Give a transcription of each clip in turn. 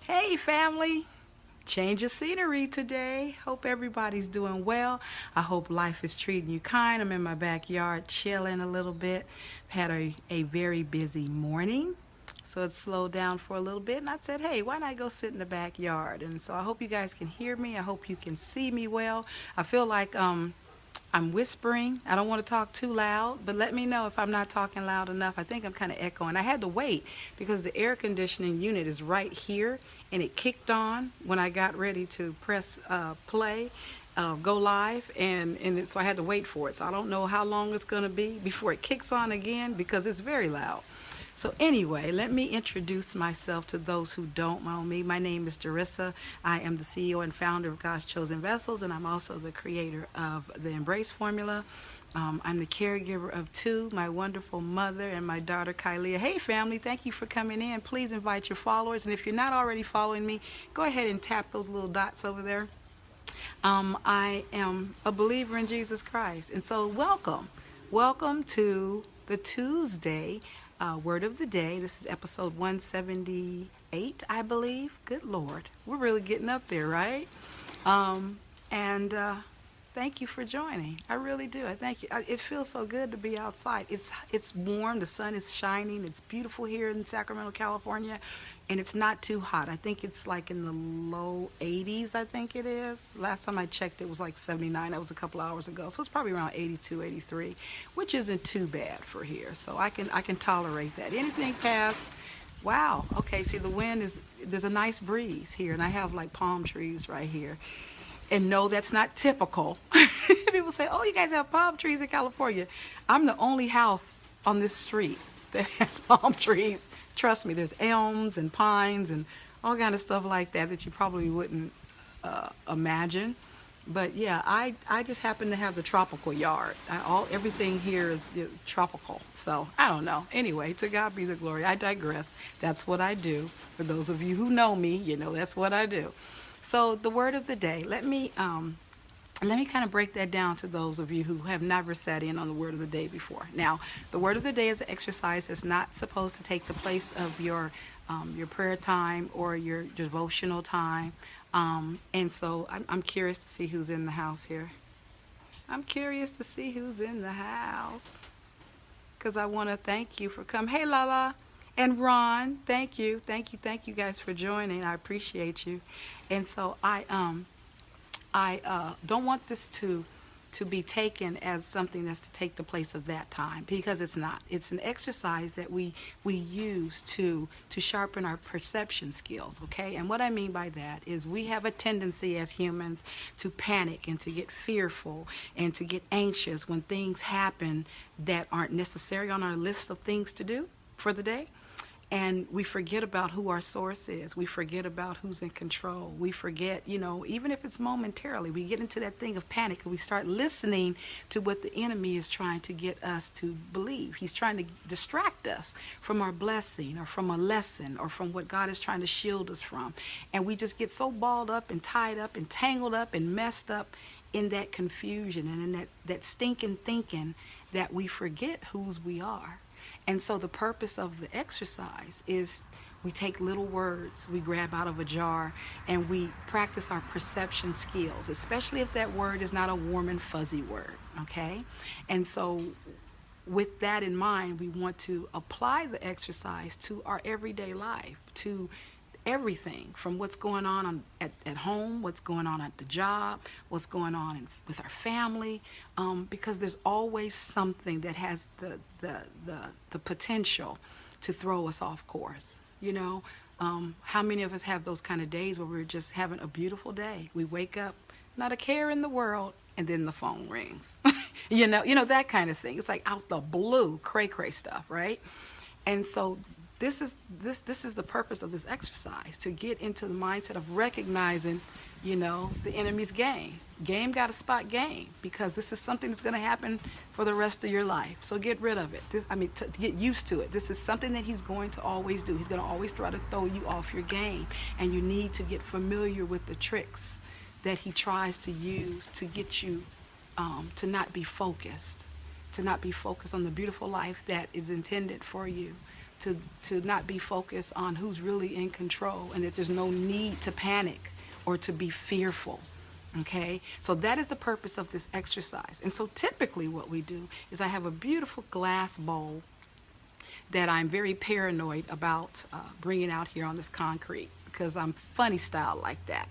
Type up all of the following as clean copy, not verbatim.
Hey family, change of scenery today. Hope everybody's doing well. I hope life is treating you kind. I'm in my backyard chilling a little bit. Had a very busy morning, so it slowed down for a little bit. And I said, hey, why not go sit in the backyard? And so I hope you guys can hear me. I hope you can see me well. I feel like I'm whispering. I don't want to talk too loud, but let me know if I'm not talking loud enough. I think I'm kind of echoing. I had to wait because the air conditioning unit is right here, and it kicked on when I got ready to press play, go live, so I had to wait for it. So I don't know how long it's going to be before it kicks on again because it's very loud. So anyway, let me introduce myself to those who don't know me. My name is Jerissa. I am the CEO and founder of God's Chosen Vessels, and I'm also the creator of the Embrace Formula. I'm the caregiver of two, my wonderful mother and my daughter Kylia. Hey family, thank you for coming in. Please invite your followers, and if you're not already following me, go ahead and tap those little dots over there. I am a believer in Jesus Christ, and so welcome to the Tuesday Word of the Day. This is episode 178, I believe. Good Lord, we're really getting up there, right? And thank you for joining. I really do. I thank you. It feels so good to be outside. It's warm. The sun is shining. It's beautiful here in Sacramento, California, and it's not too hot. I think it's like in the low 80s, I think it is. Last time I checked, it was like 79. That was a couple hours ago. So it's probably around 82, 83, which isn't too bad for here. So I can tolerate that. Anything past, wow. Okay, see the wind there's a nice breeze here, and I have like palm trees right here. And no, that's not typical. People say, oh, you guys have palm trees in California. I'm the only house on this street that has palm trees. Trust me, there's elms and pines and all kind of stuff like that you probably wouldn't imagine. But yeah, I just happen to have the tropical yard. Everything here is tropical. So I don't know. Anyway, to God be the glory. I digress. That's what I do. For those of you who know me, you know that's what I do. So the word of the day, let me kind of break that down to those of you who have never sat in on the word of the day before. Now, the word of the day is an exercise that's not supposed to take the place of your prayer time or your devotional time. And so I'm curious to see who's in the house here. I'm curious to see who's in the house because I want to thank you for coming. Hey, Lala. And Ron, thank you guys for joining. I appreciate you. And so I don't want this to be taken as something that's to take the place of that time, because it's not. It's an exercise that we use to sharpen our perception skills, okay? And what I mean by that is we have a tendency as humans to panic and to get fearful and to get anxious when things happen that aren't necessary on our list of things to do for the day. And we forget about who our source is. We forget about who's in control. We forget, even if it's momentarily, we get into that thing of panic and we start listening to what the enemy is trying to get us to believe. He's trying to distract us from our blessing or from a lesson or from what God is trying to shield us from. And we just get so balled up and tied up and tangled up and messed up in that confusion and in that stinking thinking that we forget whose we are. And so the purpose of the exercise is we take little words, we grab out of a jar, and we practice our perception skills, especially if that word is not a warm and fuzzy word, okay? And so with that in mind, we want to apply the exercise to our everyday life, to everything from what's going on at home, what's going on at the job, what's going on with our family, because there's always something that has the potential to throw us off course. How many of us have those kind of days where we're just having a beautiful day? We wake up, not a care in the world, and then the phone rings. That kind of thing. It's like out the blue, cray stuff, right? And so this is the purpose of this exercise, to get into the mindset of recognizing, the enemy's game. Game got to spot game, because this is something that's going to happen for the rest of your life. So get rid of it. To get used to it. This is something that he's going to always do. He's going to always try to throw you off your game, and you need to get familiar with the tricks that he tries to use to get you to not be focused on the beautiful life that is intended for you, to not be focused on who's really in control, and that there's no need to panic or to be fearful. Okay, so that is the purpose of this exercise. And so typically what we do is I have a beautiful glass bowl that I'm very paranoid about bringing out here on this concrete, because I'm funny style like that.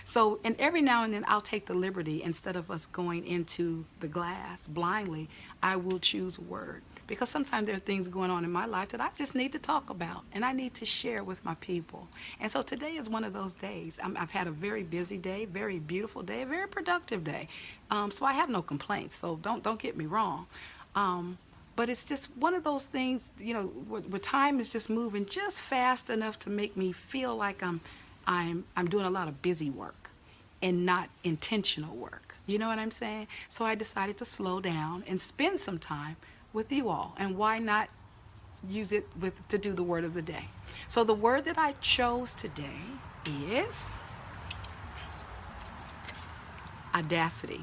So, and every now and then I'll take the liberty, instead of us going into the glass blindly, I will choose a word. Because sometimes there are things going on in my life that I just need to talk about, and I need to share with my people. And so today is one of those days. I've had a very busy day, very beautiful day, a very productive day. So I have no complaints, so don't get me wrong. But it's just one of those things, you know, where time is just moving just fast enough to make me feel like I'm doing a lot of busy work and not intentional work. You know what I'm saying? So I decided to slow down and spend some time with you all. And why not use it to do the word of the day? So the word that I chose today is audacity.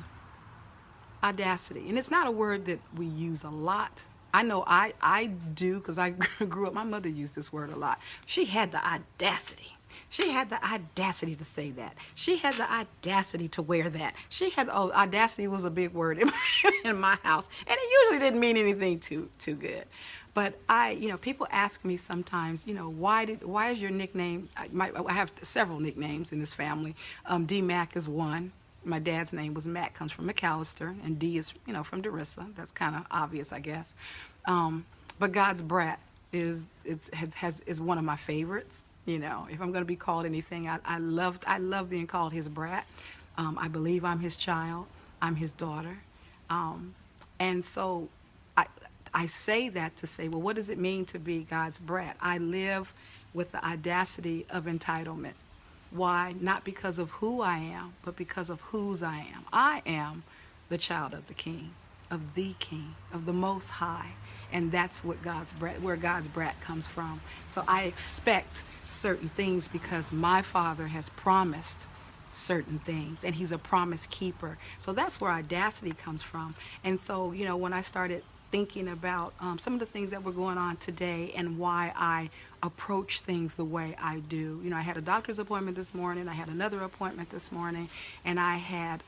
Audacity. And it's not a word that we use a lot. I know I do, because I grew up, my mother used this word a lot. She had the audacity. She had the audacity to say that. She had the audacity to wear that. She had, oh, audacity was a big word in my house. And it usually didn't mean anything too good. But people ask me sometimes, why is your nickname, I have several nicknames in this family. D Mac is one. My dad's name was Mac, comes from McAllister, and D is, from Darissa. That's kind of obvious, I guess. But God's Brat is one of my favorites. If I'm going to be called anything, I love being called his brat. I believe I'm his child. I'm his daughter. And so I say that to say, well, what does it mean to be God's brat? I live with the audacity of entitlement. Why? Not because of who I am, but because of whose I am. I am the child of the King, of the Most High. And that's what where God's brat comes from. So I expect certain things because my Father has promised certain things, and he's a promise keeper. So that's where audacity comes from. And so, when I started thinking about some of the things that were going on today and why I approach things the way I do. I had a doctor's appointment this morning, I had another appointment this morning, and I had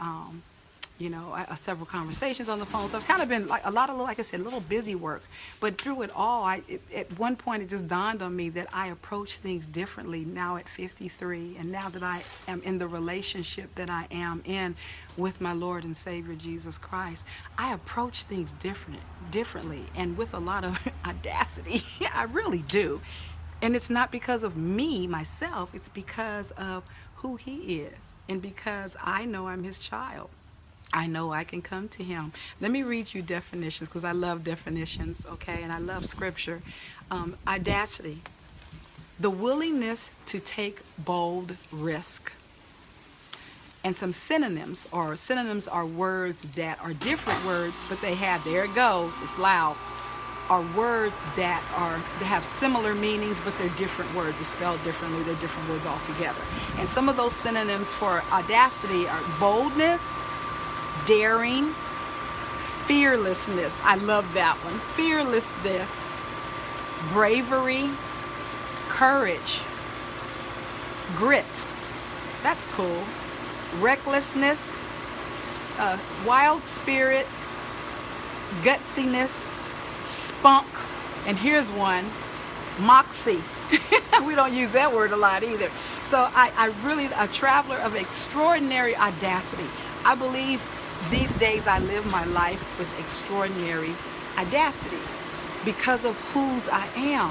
several conversations on the phone. So I've kind of been like like I said, a little busy work. But through it all, at one point it just dawned on me that I approach things differently now at 53, and now that I am in the relationship that I am in with my Lord and Savior Jesus Christ, I approach things differently and with a lot of audacity. I really do. And it's not because of me, myself, it's because of who he is, and because I know I'm his child. I know I can come to him. Let me read you definitions, because I love definitions, okay? And I love scripture. Audacity, the willingness to take bold risk. And some synonyms are words that are different words, but they have, there it goes, it's loud, are words that have similar meanings, but they're different words. They're spelled differently. They're different words altogether. And some of those synonyms for audacity are boldness, daring, fearlessness. I love that one. Fearlessness, bravery, courage, grit. That's cool. Recklessness, wild spirit, gutsiness, spunk, and here's one, moxie. We don't use that word a lot either. So I really, a traveler of extraordinary audacity. I believe these days I live my life with extraordinary audacity because of whose I am.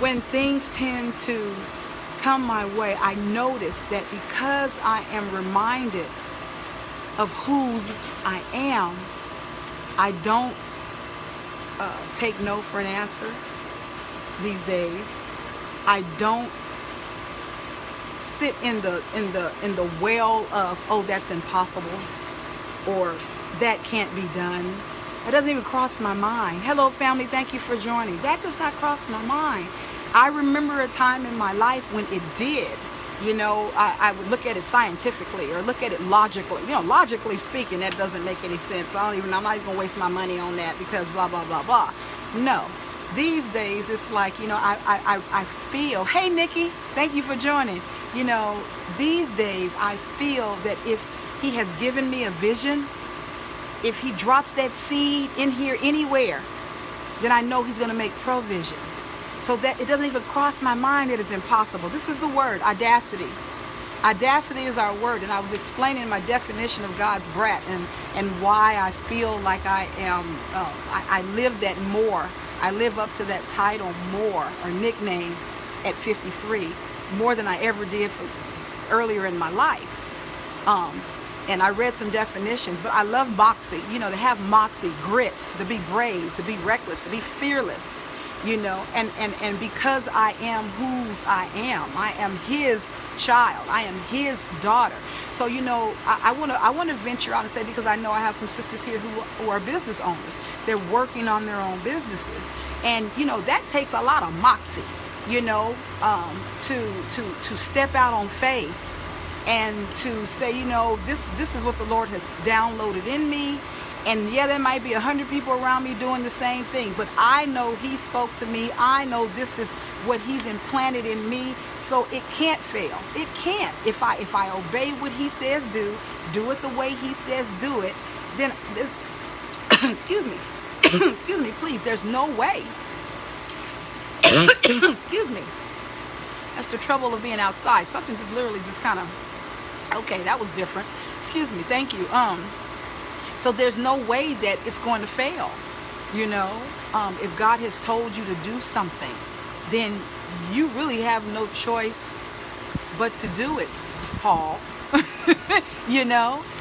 When things tend to come my way, I notice that because I am reminded of whose I am, I don't take no for an answer these days. I don't sit in the well of, oh, that's impossible, or that can't be done. It doesn't even cross my mind. Hello, family, thank you for joining. That does not cross my mind. I remember a time in my life when it did. I would look at it scientifically or look at it logically. Logically speaking, that doesn't make any sense. So I'm not even gonna waste my money on that because blah, blah, blah, blah. No, these days it's like, I feel, hey Nikki, thank you for joining. These days I feel that if he has given me a vision, if he drops that seed in here anywhere, then I know he's going to make provision. So that it doesn't even cross my mind that it's impossible. This is the word, audacity. Audacity is our word, and I was explaining my definition of God's brat and why I feel like I am, I live that more. I live up to that title more, or nickname, at 53, more than I ever did earlier in my life. And I read some definitions, but I love moxie, to have moxie, grit, to be brave, to be reckless, to be fearless, and because I am whose I am his child, I am his daughter. So, I want to venture out and say, because I know I have some sisters here who are business owners. They're working on their own businesses. And, that takes a lot of moxie, to step out on faith and to say, this is what the Lord has downloaded in me. And yeah, there might be 100 people around me doing the same thing, but I know he spoke to me. I know this is what he's implanted in me, so it can't fail. It can't. If I obey what he says do it the way he says do it, then excuse me, excuse me, please. There's no way. Excuse me. That's the trouble of being outside. Something just literally just kind of. Okay, that was different. Excuse me. Thank you. So there's no way that it's going to fail. If God has told you to do something, then you really have no choice but to do it, Paul.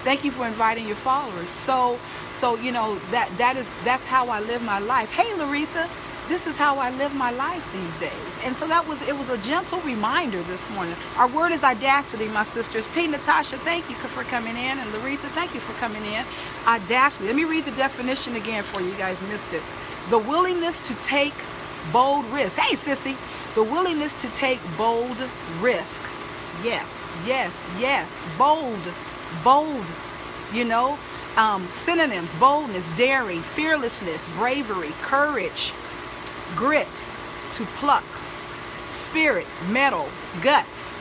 Thank you for inviting your followers. So that's how I live my life. Hey, Laretha, this is how I live my life these days. And so it was a gentle reminder this morning. Our word is audacity, my sisters. P. Natasha, thank you for coming in. And Laretha, thank you for coming in. Audacity. Let me read the definition again for you. You guys missed it. The willingness to take bold risk. Hey, sissy. The willingness to take bold risk. Yes, yes, yes. Bold. Synonyms: boldness, daring, fearlessness, bravery, courage, grit, to pluck, spirit, mettle, guts,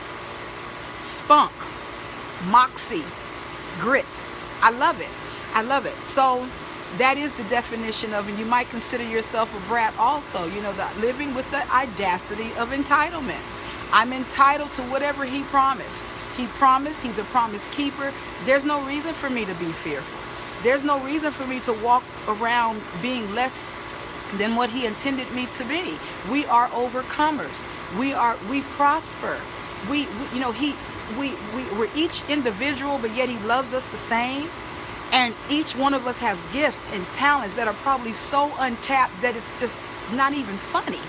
spunk, moxie, grit. I love it. I love it. So that is the definition of it. You might consider yourself a brat also, living with the audacity of entitlement. I'm entitled to whatever he promised. He promised. He's a promise keeper. There's no reason for me to be fearful. There's no reason for me to walk around being less than what he intended me to be. We are overcomers. We prosper. We're each individual, but yet he loves us the same. And each one of us have gifts and talents that are probably so untapped that it's just not even funny.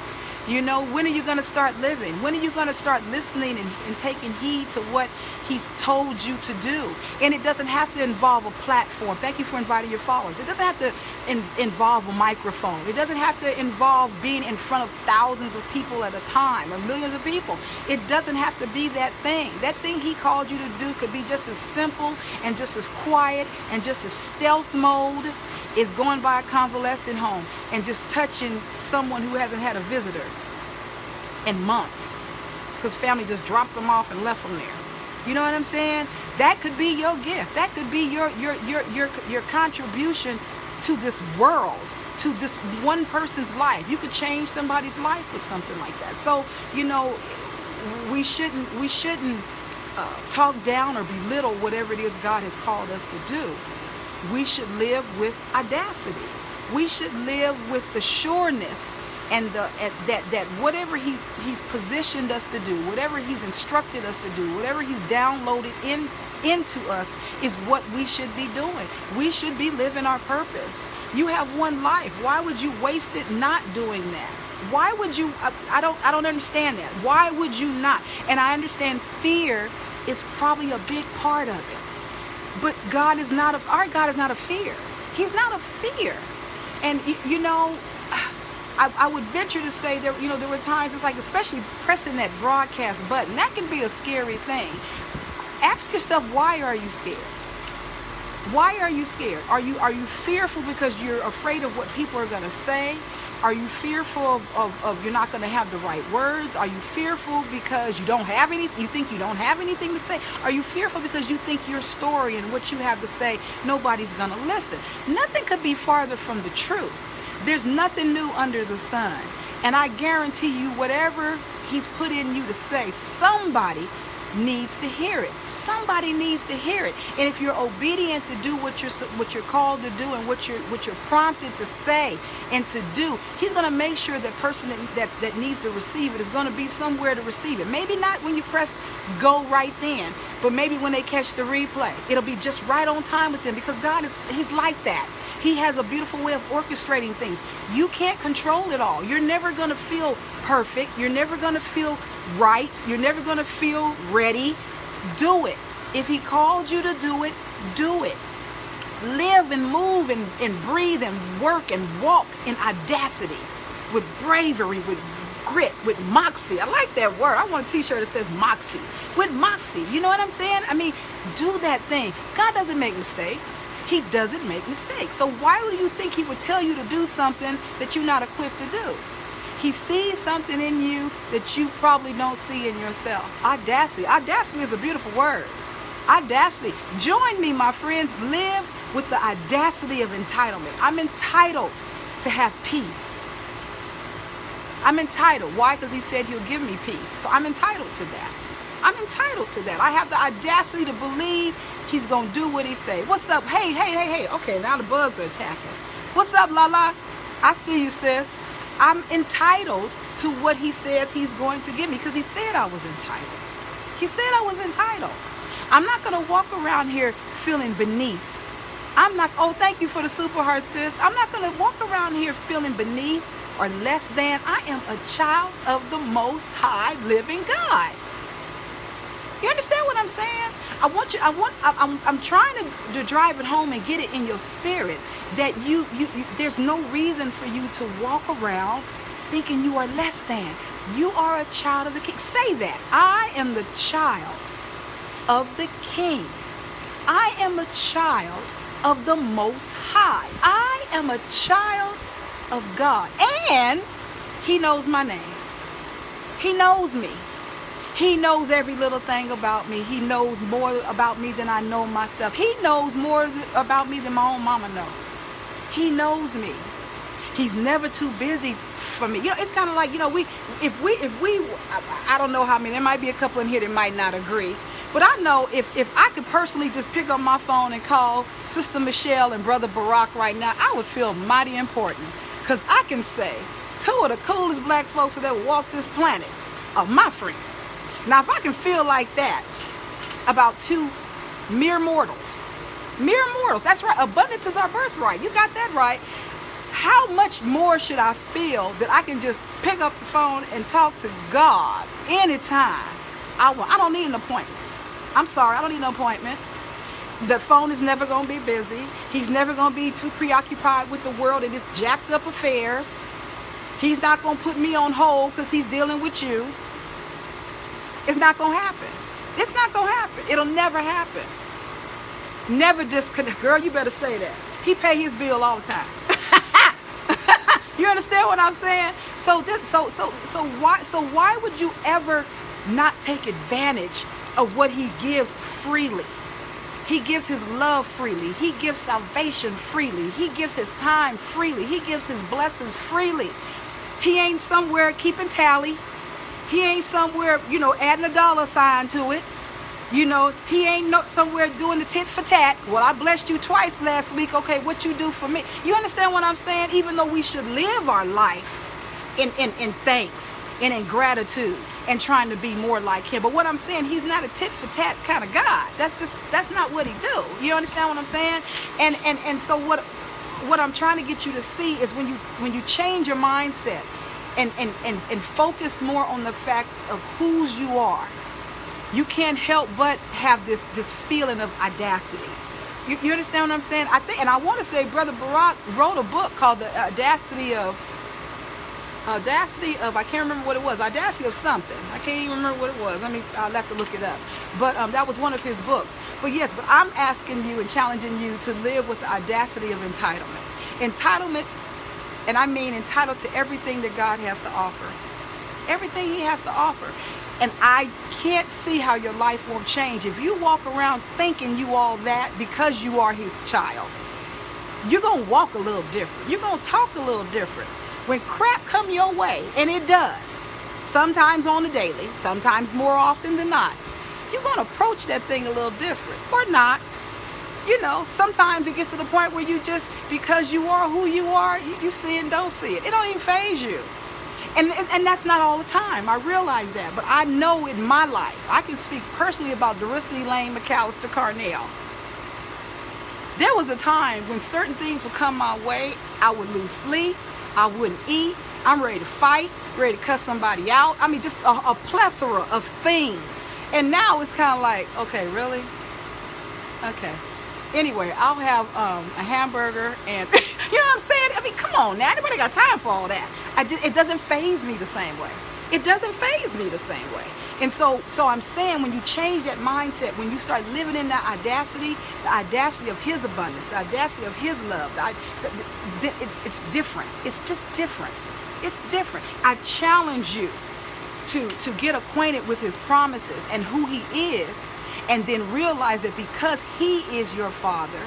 When are you going to start living? When are you going to start listening and taking heed to what he's told you to do? And it doesn't have to involve a platform. Thank you for inviting your followers. It doesn't have to involve a microphone. It doesn't have to involve being in front of thousands of people at a time or millions of people. It doesn't have to be that thing. That thing he called you to do could be just as simple and just as quiet and just as stealth mode is going by a convalescent home and just touching someone who hasn't had a visitor in months because family just dropped them off and left them there. You know what I'm saying? That could be your gift. That could be your contribution to this world, to this one person's life. You could change somebody's life with something like that. So, we shouldn't talk down or belittle whatever it is God has called us to do. We should live with audacity. We should live with the sureness and that whatever he's positioned us to do, whatever he's instructed us to do, whatever he's downloaded into us is what we should be doing. We should be living our purpose. You have one life. Why would you waste it not doing that? Why would you? I don't understand that. Why would you not? And I understand fear is probably a big part of it. But our God is not a fear. He's not a fear. And I would venture to say there were times it's like, especially pressing that broadcast button, that can be a scary thing. Ask yourself, why are you scared? Why are you scared? Are you fearful because you're afraid of what people are going to say? Are you fearful of you're not going to have the right words? Are you fearful because you don't have any, you think you don't have anything to say? Are you fearful because you think your story and what you have to say, nobody's going to listen? Nothing could be farther from the truth. There's nothing new under the sun. And I guarantee you, whatever he's put in you to say, somebody needs to hear it. Somebody needs to hear it. And if you're obedient to do what you're called to do and what you're prompted to say and to do, he's going to make sure that person that needs to receive it is going to be somewhere to receive it. Maybe not when you press go right then, but maybe when they catch the replay, it'll be just right on time with them, because he's like that. He has a beautiful way of orchestrating things. You can't control it all. You're never going to feel perfect. You're never going to feel right. You're never going to feel ready. Do it. If he called you to do it, do it. Live and move and breathe and work and walk in audacity, with bravery, with grit, with moxie. I like that word. I want a t-shirt that says moxie. With moxie. You know what I'm saying? I mean, do that thing. God doesn't make mistakes. He doesn't make mistakes. So why do you think he would tell you to do something that you're not equipped to do? He sees something in you that you probably don't see in yourself. Audacity. Audacity is a beautiful word. Audacity. Join me, my friends. Live with the audacity of entitlement. I'm entitled to have peace. I'm entitled. Why? Because he said he'll give me peace. So I'm entitled to that. I'm entitled to that. I have the audacity to believe he's going to do what he say. What's up? Hey, hey, hey, hey. Okay, now the bugs are attacking. What's up, Lala? I see you, sis. I'm entitled to what he says he's going to give me, because he said I was entitled. He said I was entitled. I'm not going to walk around here feeling beneath. I'm not, oh, thank you for the super heart, sis. I'm not going to walk around here feeling beneath or less than. I am a child of the Most High living God. You understand what I'm saying? I'm trying to drive it home and get it in your spirit that there's no reason for you to walk around thinking you are less than. You are a child of the King. Say that. I am the child of the King. I am a child of the Most High. I am a child of God. And he knows my name. He knows me. He knows every little thing about me. He knows more about me than I know myself. He knows more about me than my own mama knows. He knows me. He's never too busy for me. You know, it's kind of like, you know, if we, I don't know how many, there might be a couple in here that might not agree. But I know if I could personally just pick up my phone and call Sister Michelle and Brother Barack right now, I would feel mighty important. Because I can say 2 of the coolest black folks that ever walked this planet are my friends. Now, if I can feel like that about 2 mere mortals, that's right, abundance is our birthright. You got that right. How much more should I feel that I can just pick up the phone and talk to God anytime I want? I don't need an appointment. I'm sorry, I don't need an appointment. The phone is never going to be busy. He's never going to be too preoccupied with the world and its jacked up affairs. He's not going to put me on hold because he's dealing with you. It's not going to happen. It's not going to happen. It'll never happen. Never disconnect. Girl, you better say that. He pay his bill all the time. You understand what I'm saying? So why would you ever not take advantage of what he gives freely? He gives his love freely. He gives salvation freely. He gives his time freely. He gives his blessings freely. He ain't somewhere keeping tally. He ain't somewhere, you know, adding a dollar sign to it. You know, he ain't somewhere doing the tit for tat. Well, I blessed you twice last week. Okay, what you do for me? You understand what I'm saying? Even though we should live our life in thanks and in gratitude and trying to be more like him. But what I'm saying, he's not a tit for tat kind of God. That's not what he do. You understand what I'm saying? And so what I'm trying to get you to see is when you change your mindset and focus more on the fact of whose you are, you can't help but have this feeling of audacity. You understand what I'm saying? I think, and I want to say, Brother Barack wrote a book called The Audacity of, I can't remember what it was, Audacity of something. I can't even remember what it was. I'll have to look it up. But that was one of his books. But yes, but I'm asking you and challenging you to live with the audacity of entitlement. Entitlement And I mean entitled to everything that God has to offer. Everything he has to offer. And I can't see how your life won't change. If you walk around thinking you all that because you are his child, you're going to walk a little different. You're going to talk a little different. When crap come your way, and it does, sometimes on the daily, sometimes more often than not, you're going to approach that thing a little different. Or not. You know, sometimes it gets to the point where you just, because you are who you are, you see it and don't see it. It don't even faze you. And that's not all the time. I realize that. But I know in my life, I can speak personally about Darissa Elaine McAllister Carnell. There was a time when certain things would come my way, I would lose sleep, I wouldn't eat, I'm ready to fight, ready to cuss somebody out. I mean, just a plethora of things. And now it's kind of like, okay, really? Okay. Anyway, I'll have a hamburger and, you know what I'm saying? I mean, come on now. Anybody got time for all that? It doesn't faze me the same way. It doesn't faze me the same way. And so I'm saying when you change that mindset, when you start living in that audacity, the audacity of his abundance, the audacity of his love, it's different. It's just different. It's different. I challenge you to get acquainted with his promises and who he is, and then realize that because he is your father,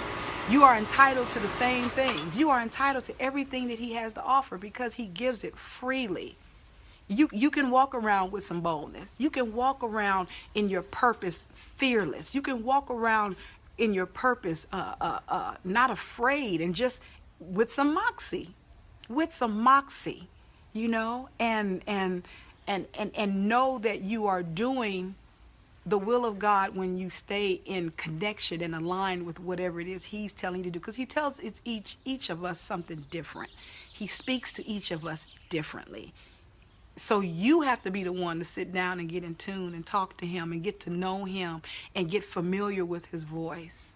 you are entitled to the same things. You are entitled to everything that he has to offer because he gives it freely. You can walk around with some boldness. You can walk around in your purpose fearless. You can walk around in your purpose not afraid, and just with some moxie. With some moxie, you know, and know that you are doing the will of God when you stay in connection and aligned with whatever it is he's telling you to do. Because he tells it's each of us something different. He speaks to each of us differently. So you have to be the one to sit down and get in tune and talk to him and get to know him and get familiar with his voice.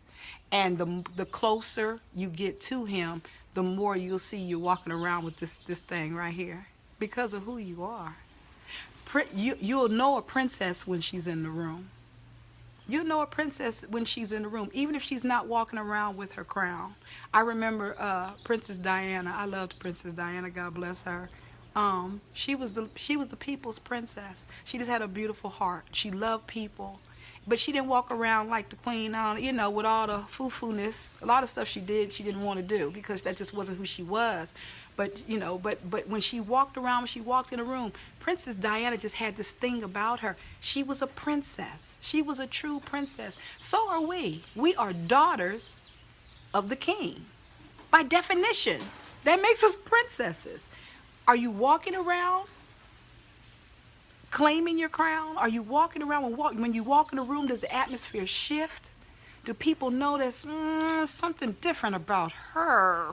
And the closer you get to him, the more you'll see you walking around with this thing right here because of who you are. You'll know a princess when she's in the room. You'll know a princess when she's in the room, even if she's not walking around with her crown. I remember Princess Diana. I loved Princess Diana. God bless her. She was the people's princess. She just had a beautiful heart. She loved people, but she didn't walk around like the queen, you know, with all the foo-foo-ness. A lot of stuff she did, she didn't want to do because that just wasn't who she was. But, you know, but when she walked around, when she walked in a room, Princess Diana just had this thing about her. She was a princess. She was a true princess. So are we. We are daughters of the king. By definition, that makes us princesses. Are you walking around claiming your crown? Are you walking around, when you walk in a room, does the atmosphere shift? Do people notice something different about her?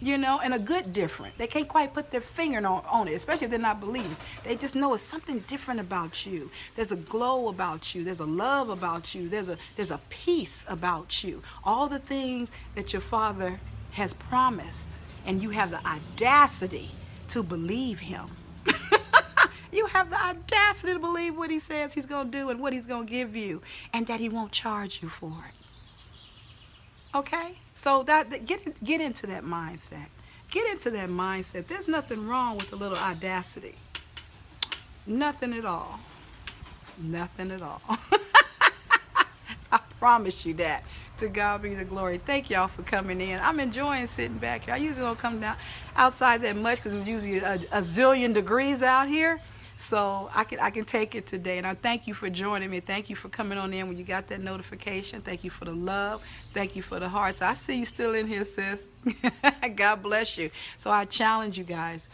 You know, and a good different. They can't quite put their finger on it, especially if they're not believers. They just know it's something different about you. There's a glow about you. There's a love about you. There's a peace about you. All the things that your father has promised, and you have the audacity to believe him. You have the audacity to believe what he says he's going to do and what he's going to give you, and that he won't charge you for it. Okay? So get into that mindset. Get into that mindset. There's nothing wrong with a little audacity. Nothing at all. Nothing at all. I promise you that. To God be the glory. Thank y'all for coming in. I'm enjoying sitting back here. I usually don't come down outside that much because it's usually a zillion degrees out here. So I can take it today. And I thank you for joining me. Thank you for coming on in when you got that notification. Thank you for the love. Thank you for the hearts. I see you still in here, sis. God bless you. So I challenge you guys.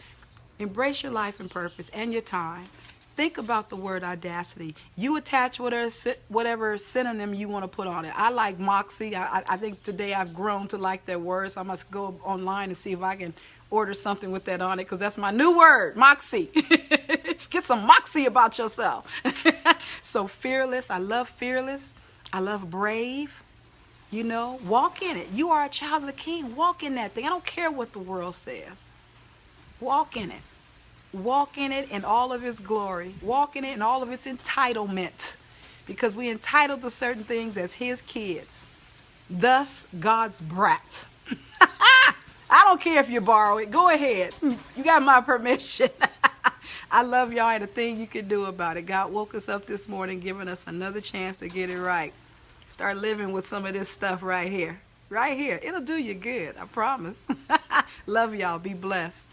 Embrace your life and purpose and your time. Think about the word audacity. You attach whatever synonym you want to put on it. I like moxie. I think today I've grown to like that word, so I must go online and see if I can order something with that on it, because that's my new word, moxie. Get some moxie about yourself. So fearless. I love fearless. I love brave. You know, walk in it. You are a child of the king. Walk in that thing. I don't care what the world says. Walk in it. Walk in it in all of its glory. Walk in it in all of its entitlement. Because we're entitled to certain things as his kids. Thus, God's brat. I don't care if you borrow it. Go ahead. You got my permission. I love y'all. Ain't a thing you can do about it. God woke us up this morning, giving us another chance to get it right. Start living with some of this stuff right here. Right here. It'll do you good. I promise. Love y'all. Be blessed.